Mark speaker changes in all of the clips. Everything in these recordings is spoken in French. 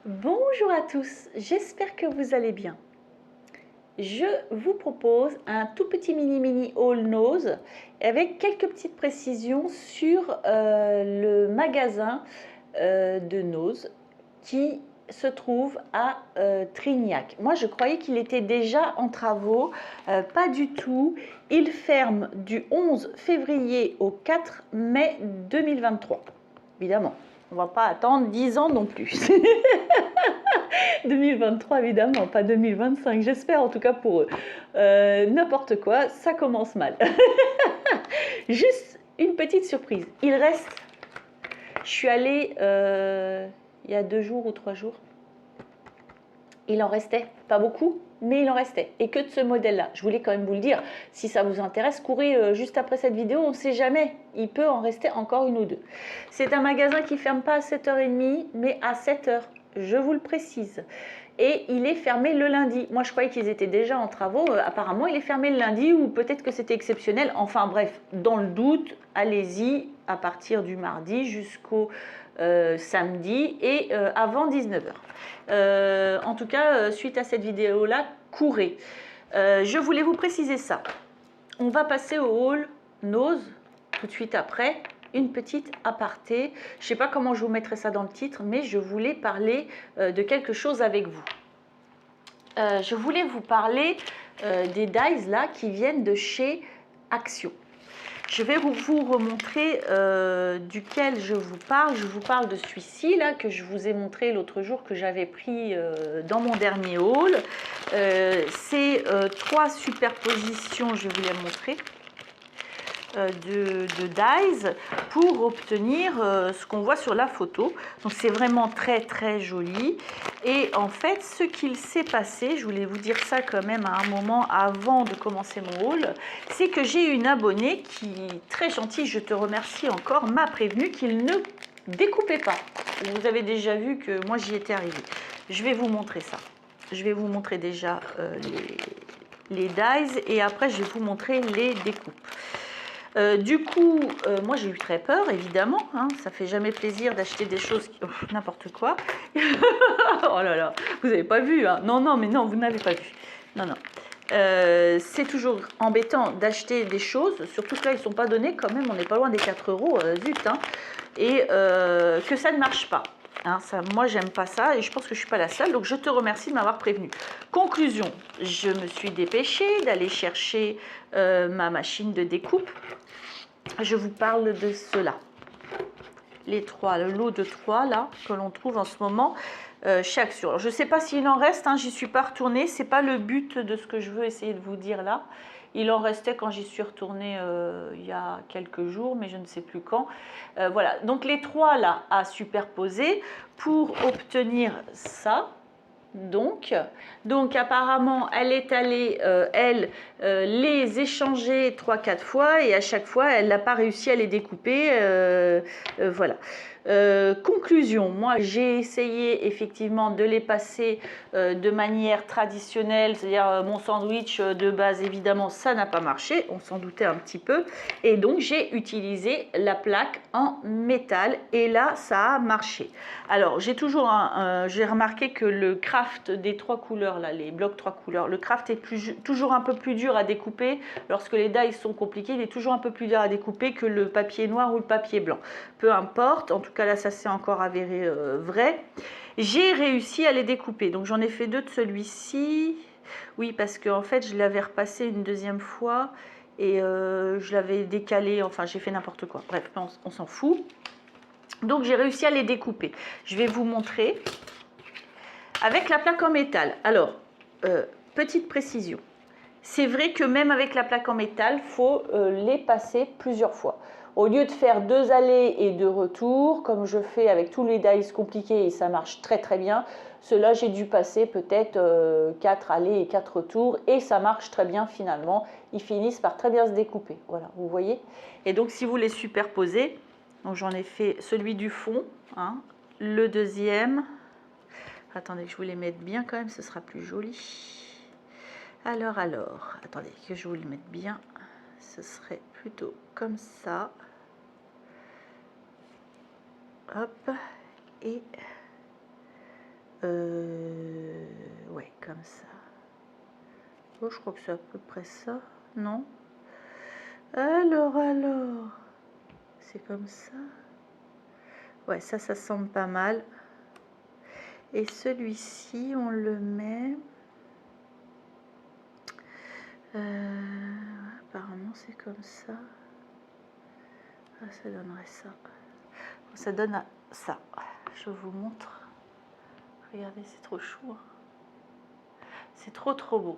Speaker 1: Bonjour à tous, j'espère que vous allez bien. Je vous propose un tout petit mini haul nose avec quelques petites précisions sur le magasin de nose qui se trouve à Trignac. Moi je croyais qu'il était déjà en travaux, pas du tout. Il ferme du 11 février au 4 mai 2023. Évidemment, on ne va pas attendre 10 ans non plus. 2023 évidemment, pas 2025, j'espère en tout cas pour eux. N'importe quoi, ça commence mal. Juste une petite surprise, il reste, je suis allée il y a 2 jours ou 3 jours, il en restait, pas beaucoup, mais il en restait, et que de ce modèle-là. Je voulais quand même vous le dire, si ça vous intéresse, courez juste après cette vidéo, on ne sait jamais, il peut en rester encore une ou deux. C'est un magasin qui ne ferme pas à 7h30, mais à 7h, je vous le précise. Et il est fermé le lundi. Moi, je croyais qu'ils étaient déjà en travaux. Apparemment, il est fermé le lundi, ou peut-être que c'était exceptionnel. Enfin bref, dans le doute, allez-y à partir du mardi jusqu'au samedi et avant 19h. En tout cas, suite à cette vidéo-là, courez. Je voulais vous préciser ça. On va passer au haul nose tout de suite après. Une petite aparté. Je ne sais pas comment je vous mettrai ça dans le titre, mais je voulais parler de quelque chose avec vous. Je voulais vous parler des dies là qui viennent de chez Action. Je vais vous remontrer duquel je vous parle. Je vous parle de celui-ci là que je vous ai montré l'autre jour, que j'avais pris dans mon dernier haul. C'est 3 superpositions, je vais vous les montrer, de dies pour obtenir ce qu'on voit sur la photo. Donc c'est vraiment très très joli. Et en fait, ce qu'il s'est passé, je voulais vous dire ça quand même à un moment avant de commencer mon haul, c'est que j'ai une abonnée qui, très gentille, je te remercie encore, m'a prévenu qu'il ne découpait pas. Vous avez déjà vu que moi j'y étais arrivée. Je vais vous montrer ça. Je vais vous montrer déjà les dies et après je vais vous montrer les découpes. Du coup, moi j'ai eu très peur, évidemment, hein, ça fait jamais plaisir d'acheter des choses, n'importe quoi. Oh là là, vous n'avez pas vu, hein. Non, non, mais non, vous n'avez pas vu. Non, non. C'est toujours embêtant d'acheter des choses, surtout que là, ils ne sont pas donnés quand même, on n'est pas loin des 4 euros, zut, hein, et que ça ne marche pas. Hein, ça, moi, j'aime pas ça et je pense que je ne suis pas la seule, donc je te remercie de m'avoir prévenu. Conclusion, je me suis dépêchée d'aller chercher ma machine de découpe. Je vous parle de cela. Les 3, le lot de 3 là que l'on trouve en ce moment chez Action. Alors, je ne sais pas s'il en reste, hein, j'y suis pas retournée, c'est pas le but de ce que je veux essayer de vous dire là. Il en restait quand j'y suis retournée il y a quelques jours, mais je ne sais plus quand. Voilà, donc les 3 là à superposer pour obtenir ça. Donc apparemment elle est allée les échanger 3-4 fois et à chaque fois elle n'a pas réussi à les découper, voilà. Conclusion, moi j'ai essayé effectivement de les passer de manière traditionnelle, c'est-à-dire mon sandwich de base, évidemment ça n'a pas marché, on s'en doutait un petit peu, et donc j'ai utilisé la plaque en métal et là ça a marché. Alors j'ai toujours j'ai remarqué que le craft des 3 couleurs là, les blocs 3 couleurs, le craft est toujours un peu plus dur à découper. Lorsque les dies sont compliqués, il est toujours un peu plus dur à découper que le papier noir ou le papier blanc. Peu importe, en tout cas là ça s'est encore avéré vrai. J'ai réussi à les découper, donc j'en ai fait 2 de celui-ci. Oui, parce qu'en fait je l'avais repassé une deuxième fois et je l'avais décalé, enfin j'ai fait n'importe quoi. Bref, on s'en fout. Donc j'ai réussi à les découper. Je vais vous montrer avec la plaque en métal. Alors, petite précision. C'est vrai que même avec la plaque en métal, il faut les passer plusieurs fois. Au lieu de faire 2 allées et 2 retours, comme je fais avec tous les dies compliqués et ça marche très très bien, cela j'ai dû passer peut-être 4 allées et 4 retours et ça marche très bien finalement. Ils finissent par très bien se découper. Voilà, vous voyez. Et donc si vous les superposez, donc j'en ai fait celui du fond, hein, le deuxième. Attendez que je vous les mette bien quand même, ce sera plus joli. Alors, attendez que je vous le mette bien. Ce serait plutôt comme ça. Hop. Et ouais, comme ça. Oh, je crois que c'est à peu près ça, non? Alors, c'est comme ça. Ouais, ça semble pas mal. Et celui-ci, on le met... apparemment, c'est comme ça. Ah, ça donnerait ça. Ça donne ça. Je vous montre. Regardez, c'est trop chou. Hein. C'est trop beau.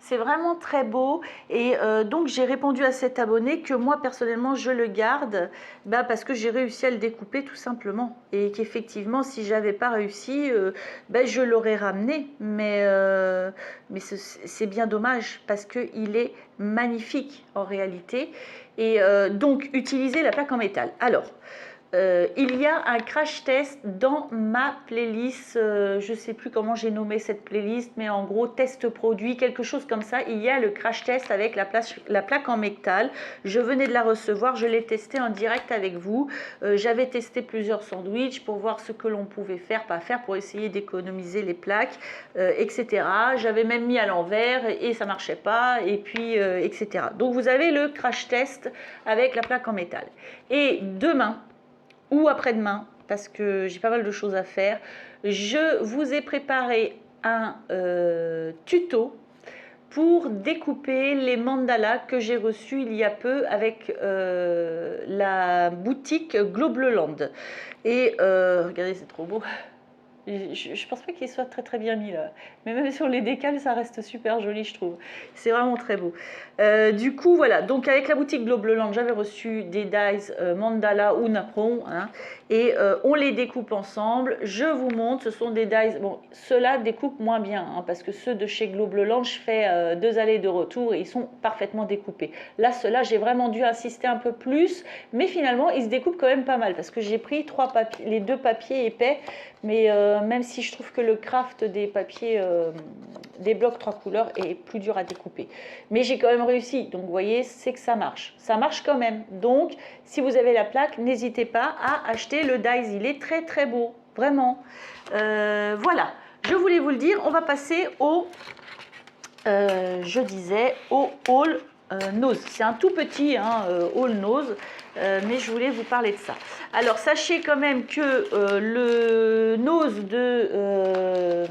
Speaker 1: C'est vraiment très beau et donc j'ai répondu à cet abonné que moi personnellement je le garde parce que j'ai réussi à le découper tout simplement et qu'effectivement si j'avais pas réussi je l'aurais ramené mais c'est bien dommage parce qu'il est magnifique en réalité et donc utiliser la plaque en métal. Alors il y a un crash test dans ma playlist, je ne sais plus comment j'ai nommé cette playlist, mais en gros test produit, quelque chose comme ça. Il y a le crash test avec la plaque en métal. Je venais de la recevoir, je l'ai testé en direct avec vous. J'avais testé plusieurs sandwichs pour voir ce que l'on pouvait faire, pas faire, pour essayer d'économiser les plaques, etc. J'avais même mis à l'envers et ça marchait pas, et puis etc. Donc vous avez le crash test avec la plaque en métal. Et demain, ou après-demain, parce que j'ai pas mal de choses à faire, je vous ai préparé un tuto pour découper les mandalas que j'ai reçus il y a peu avec la boutique Globleland. Et regardez, c'est trop beau. Je pense pas qu'il soit très bien mis là, mais même sur les décals ça reste super joli je trouve, c'est vraiment très beau. Du coup voilà, donc avec la boutique Globleland j'avais reçu des dies mandala ou napron hein, et on les découpe ensemble. Je vous montre, ce sont des dies, bon ceux-là découpent moins bien hein, parce que ceux de chez Globleland je fais 2 allers de retour et ils sont parfaitement découpés. Là ceux-là j'ai vraiment dû insister un peu plus, mais finalement ils se découpent quand même pas mal parce que j'ai pris les 2 papiers épais, mais même si je trouve que le craft des papiers, des blocs 3 couleurs est plus dur à découper. Mais j'ai quand même réussi, donc vous voyez, c'est que ça marche. Ça marche quand même. Donc, si vous avez la plaque, n'hésitez pas à acheter le dies. Il est très beau, vraiment. Voilà, je voulais vous le dire. On va passer au, je disais, au haul nose. C'est un tout petit hein, haul nose. Mais je voulais vous parler de ça. Alors sachez quand même que le nose de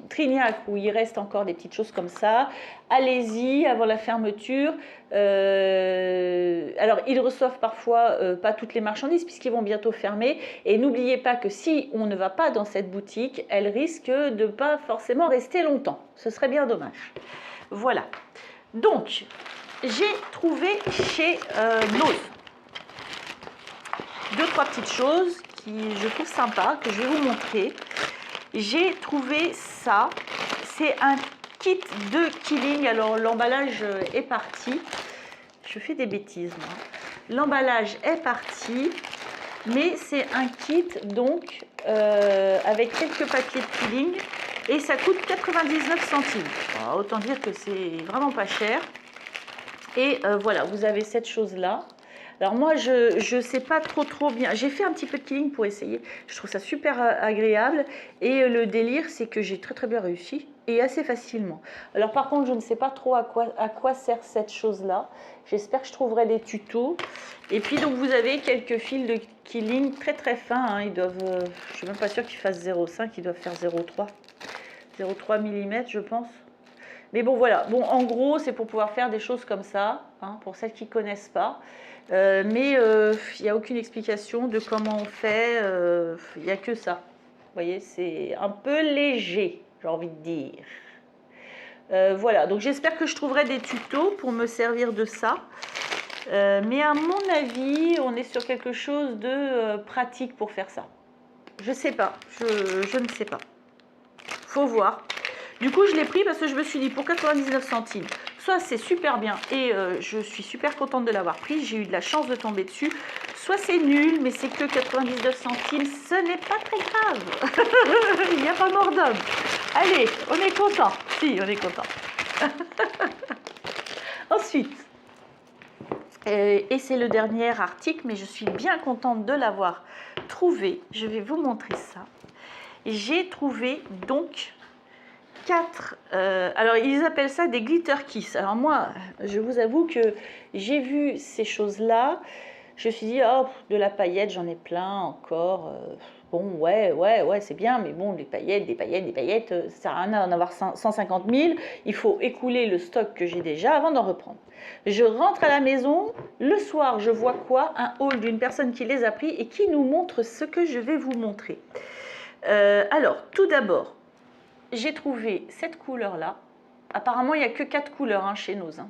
Speaker 1: Trignac, où il reste encore des petites choses comme ça, allez-y avant la fermeture. Alors ils reçoivent parfois pas toutes les marchandises puisqu'ils vont bientôt fermer, et n'oubliez pas que si on ne va pas dans cette boutique, elle risque de pas forcément rester longtemps, ce serait bien dommage. Voilà, donc j'ai trouvé chez Nose 2-3 petites choses qui je trouve sympa, que je vais vous montrer. J'ai trouvé ça, c'est un kit de Killing. Alors l'emballage est parti, je fais des bêtises moi. L'emballage est parti, mais c'est un kit donc avec quelques papiers de Killing et ça coûte 99 centimes. Alors, autant dire que c'est vraiment pas cher. Et voilà, vous avez cette chose là. Alors moi, je sais pas trop bien. J'ai fait un petit peu de Killing pour essayer. Je trouve ça super agréable. Et le délire, c'est que j'ai très bien réussi et assez facilement. Alors par contre, je ne sais pas trop à quoi sert cette chose-là. J'espère que je trouverai des tutos. Et puis donc, vous avez quelques fils de Killing très fins. Hein. Ils doivent, je suis même pas sûre qu'ils fassent 0,5. Ils doivent faire 0,3 mm, je pense. Mais bon, voilà. Bon, en gros, c'est pour pouvoir faire des choses comme ça, hein, pour celles qui ne connaissent pas. Mais il n'y a aucune explication de comment on fait. Il n'y a que ça. Vous voyez, c'est un peu léger, j'ai envie de dire. Voilà, donc j'espère que je trouverai des tutos pour me servir de ça. Mais à mon avis, on est sur quelque chose de pratique pour faire ça. Je sais pas, je ne sais pas. Faut voir. Du coup, je l'ai pris parce que je me suis dit, pour 99 centimes, soit c'est super bien et je suis super contente de l'avoir pris, j'ai eu de la chance de tomber dessus, soit c'est nul, mais c'est que 99 centimes, ce n'est pas très grave. Il n'y a pas mort d'homme. Allez, on est content. Si, on est content. Ensuite, et c'est le dernier article, mais je suis bien contente de l'avoir trouvé. Je vais vous montrer ça. J'ai trouvé donc 4, alors ils appellent ça des glitter kiss. Alors moi, je vous avoue que j'ai vu ces choses-là, je me suis dit, oh, de la paillette, j'en ai plein encore. Bon, ouais, c'est bien, mais bon, des paillettes, ça sert à rien d'en avoir 150 000. Il faut écouler le stock que j'ai déjà avant d'en reprendre. Je rentre à la maison, le soir, je vois quoi? Un haul d'une personne qui les a pris et qui nous montre ce que je vais vous montrer. Alors, tout d'abord, j'ai trouvé cette couleur-là. Apparemment, il n'y a que 4 couleurs hein, chez nous. Hein.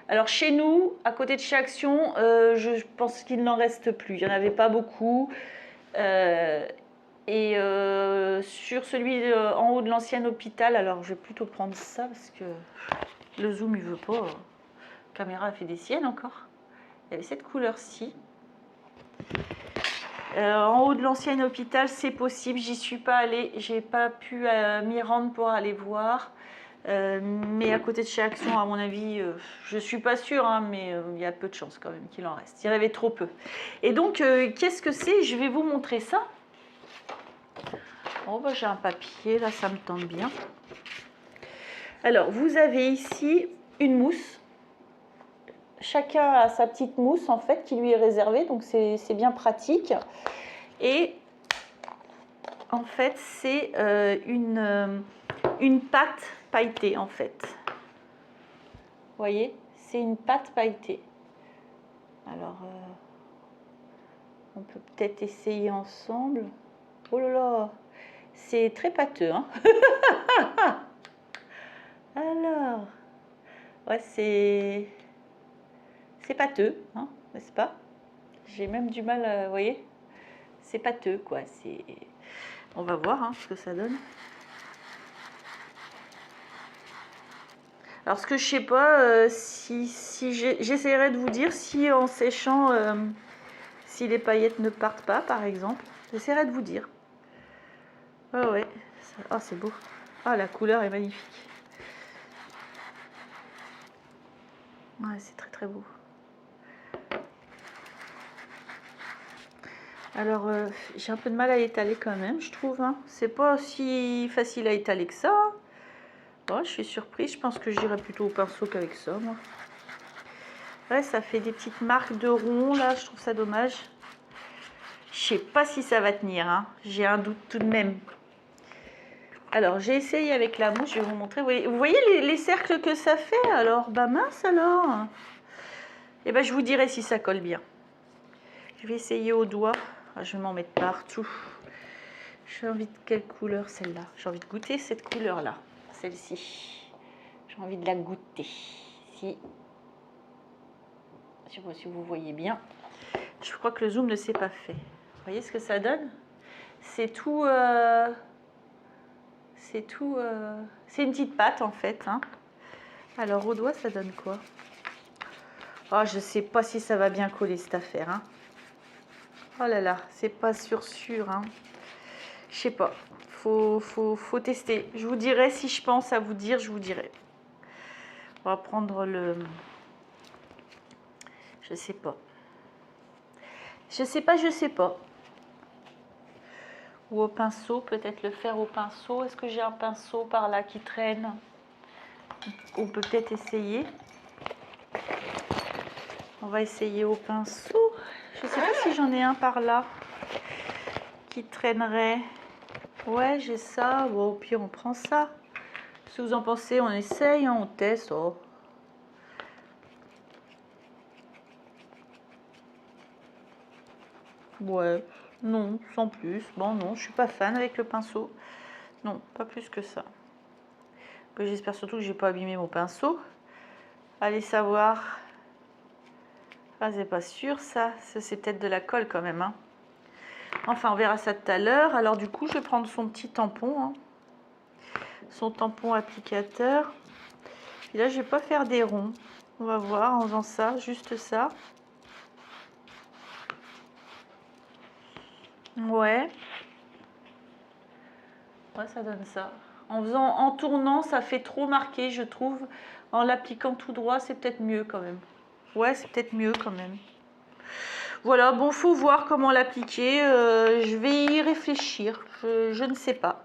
Speaker 1: Alors, chez nous, à côté de chez Action, je pense qu'il n'en reste plus. Il n'y en avait pas beaucoup. Sur celui en haut de l'ancien hôpital, alors je vais plutôt prendre ça parce que le zoom, il veut pas. La caméra a fait des siennes encore. Il y avait cette couleur-ci. En haut de l'ancien hôpital, c'est possible. J'y suis pas allée. J'ai pas pu m'y rendre pour aller voir. Mais à côté de chez Action, à mon avis, je suis pas sûre, hein, mais il y a peu de chances quand même qu'il en reste. Il y en avait trop peu. Et donc, qu'est-ce que c'est? Je vais vous montrer ça. Oh, bah, j'ai un papier, là, ça me tente bien. Alors, vous avez ici une mousse. Chacun a sa petite mousse, en fait, qui lui est réservée, donc c'est bien pratique. Et en fait, c'est une pâte pailletée, en fait. Vous voyez, c'est une pâte pailletée. Alors, on peut peut-être essayer ensemble. Oh là là, c'est très pâteux, hein. Alors, ouais, c'est pâteux, hein, n'est-ce pas? J'ai même du mal à, vous voyez, c'est pâteux, quoi. On va voir hein, ce que ça donne. Alors, ce que je sais pas, si j'essaierai de vous dire si en séchant, si les paillettes ne partent pas, par exemple, j'essaierai de vous dire. Ah ouais, oh, c'est beau. Ah, la couleur est magnifique. Ouais, c'est très très beau. Alors, j'ai un peu de mal à étaler quand même, je trouve. Hein. C'est pas si facile à étaler que ça. Oh, je suis surprise, je pense que j'irai plutôt au pinceau qu'avec ça, moi. Ouais, ça fait des petites marques de rond, là, je trouve ça dommage. Je sais pas si ça va tenir, hein. J'ai un doute tout de même. Alors, j'ai essayé avec la mousse, je vais vous montrer. Vous voyez les cercles que ça fait? Alors, bah mince alors. Et ben, je vous dirai si ça colle bien. Je vais essayer au doigt. Ah, je vais m'en mettre partout. J'ai envie de quelle couleur celle-là? J'ai envie de goûter cette couleur-là. Celle-ci. J'ai envie de la goûter. Je sais pas si vous voyez bien. Je crois que le zoom ne s'est pas fait. Vous voyez ce que ça donne? C'est tout... c'est une petite pâte en fait. Hein. Alors au doigt, ça donne quoi? Oh, je sais pas si ça va bien coller cette affaire. Hein. Oh là là, c'est pas sûr. Hein. Je sais pas. Faut tester. Je vous dirai si je pense à vous dire, je vous dirai. On va prendre le... Je sais pas. Je sais pas. Ou au pinceau, peut-être le faire au pinceau. Est-ce que j'ai un pinceau par là qui traîne? On peut peut-être essayer. On va essayer au pinceau. Je sais pas si j'en ai un par là qui traînerait. Ouais, j'ai ça. Bon, au pire, on prend ça. Ce que vous en pensez, on essaye, hein, on teste. Oh. Ouais, non, sans plus. Bon, non, je suis pas fan avec le pinceau. Non, pas plus que ça. J'espère surtout que j'ai pas abîmé mon pinceau. Allez savoir. Ah, c'est pas sûr ça. Ça c'est peut-être de la colle quand même. Hein. Enfin, on verra ça tout à l'heure. Alors du coup, je vais prendre son petit tampon. Hein. Son tampon applicateur. Et là, je vais pas faire des ronds. On va voir en faisant ça, juste ça. Ouais. Ouais, ça donne ça. En tournant, ça fait trop marqué, je trouve. En l'appliquant tout droit, c'est peut-être mieux quand même. Ouais, c'est peut-être mieux quand même. Voilà, bon, faut voir comment l'appliquer. Je vais y réfléchir. Je ne sais pas.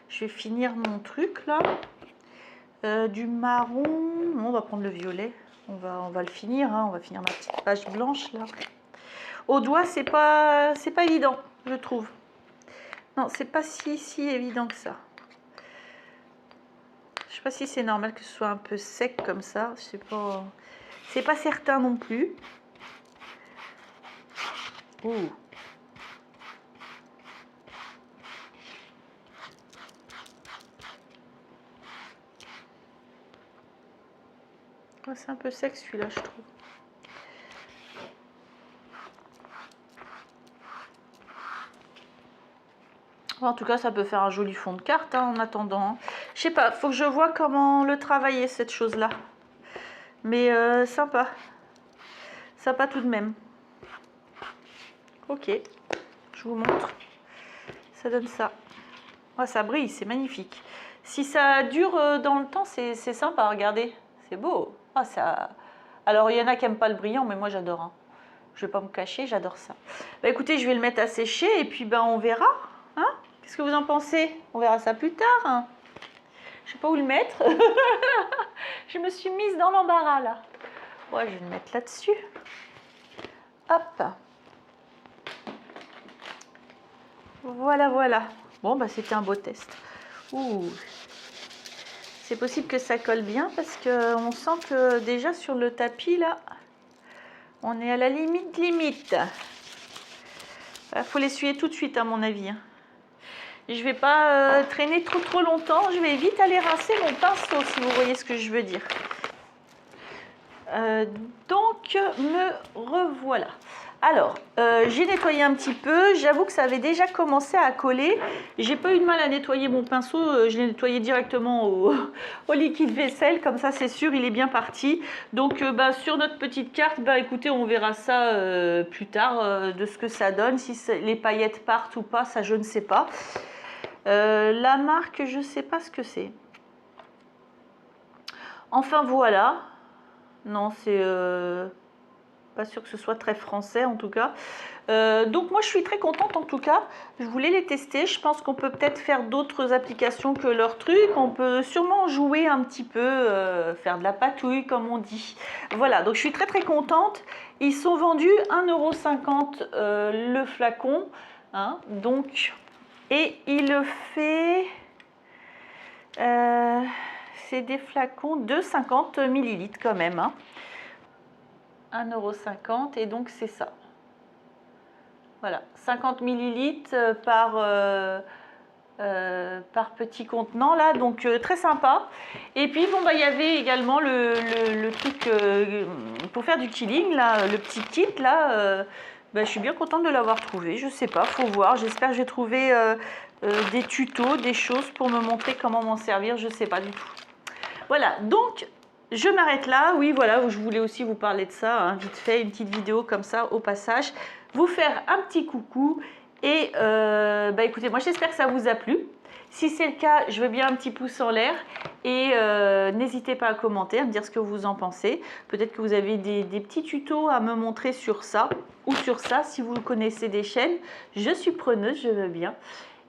Speaker 1: Je vais finir mon truc là. Du marron. On va prendre le violet. On va le finir. Hein. On va finir ma petite page blanche là. Au doigt, c'est pas évident, je trouve. Non, c'est pas si évident que ça. Je sais pas si c'est normal que ce soit un peu sec comme ça. C'est pas certain non plus. Ouh. C'est un peu sec celui-là, je trouve. En tout cas, ça peut faire un joli fond de carte hein, en attendant. Hein. Je sais pas, faut que je vois comment le travailler cette chose-là. Mais sympa. Sympa tout de même. Ok, je vous montre. Ça donne ça. Oh, ça brille, c'est magnifique. Si ça dure dans le temps, c'est sympa, regardez. C'est beau. Oh, ça... Alors, il y en a qui n'aiment pas le brillant, mais moi j'adore. Hein. Je ne vais pas me cacher, j'adore ça. Bah, écoutez, je vais le mettre à sécher et puis ben, on verra. Hein? Qu'est-ce que vous en pensez? On verra ça plus tard. Hein. Je ne sais pas où le mettre. Je me suis mise dans l'embarras là. Ouais, je vais le mettre là-dessus. Hop. Voilà, voilà. Bon, bah c'était un beau test. Ouh. C'est possible que ça colle bien parce qu'on sent que déjà sur le tapis là, on est à la limite. Il faut l'essuyer tout de suite à mon avis. Hein. Je ne vais pas traîner trop longtemps. Je vais vite aller rincer mon pinceau si vous voyez ce que je veux dire. Donc me revoilà. Alors, j'ai nettoyé un petit peu. J'avoue que ça avait déjà commencé à coller. J'ai pas eu de mal à nettoyer mon pinceau. Je l'ai nettoyé directement au liquide vaisselle. Comme ça, c'est sûr, il est bien parti. Donc, sur notre petite carte, écoutez, on verra ça plus tard de ce que ça donne. Si les paillettes partent ou pas, ça, je ne sais pas. La marque, je ne sais pas ce que c'est. Enfin, voilà. Non, c'est pas sûr que ce soit très français en tout cas. Donc moi je suis très contente en tout cas. Je voulais les tester. Je pense qu'on peut peut-être faire d'autres applications que leur truc. On peut sûrement jouer un petit peu, faire de la patouille comme on dit. Voilà, donc je suis très contente. Ils sont vendus 1,50 € le flacon. Hein, donc, et il fait... c'est des flacons de 50 ml quand même. Hein. 1,50 € et donc c'est ça. Voilà, 50 ml par petit contenant là, donc très sympa. Et puis bon il y avait également le truc pour faire du chilling là, le petit kit là. Je suis bien contente de l'avoir trouvé. Je sais pas, faut voir. J'espère que j'ai trouvé des tutos, des choses pour me montrer comment m'en servir. Je sais pas du tout. Voilà, donc je m'arrête là. Oui, voilà, je voulais aussi vous parler de ça, hein, vite fait, une petite vidéo comme ça au passage. Vous faire un petit coucou. Et écoutez, moi j'espère que ça vous a plu. Si c'est le cas, je veux bien un petit pouce en l'air. Et n'hésitez pas à commenter, à me dire ce que vous en pensez. Peut-être que vous avez des petits tutos à me montrer sur ça ou sur ça. Si vous connaissez des chaînes, je suis preneuse, je veux bien.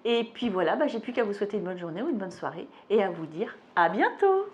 Speaker 1: Et puis voilà, j'ai plus qu'à vous souhaiter une bonne journée ou une bonne soirée. Et à vous dire à bientôt.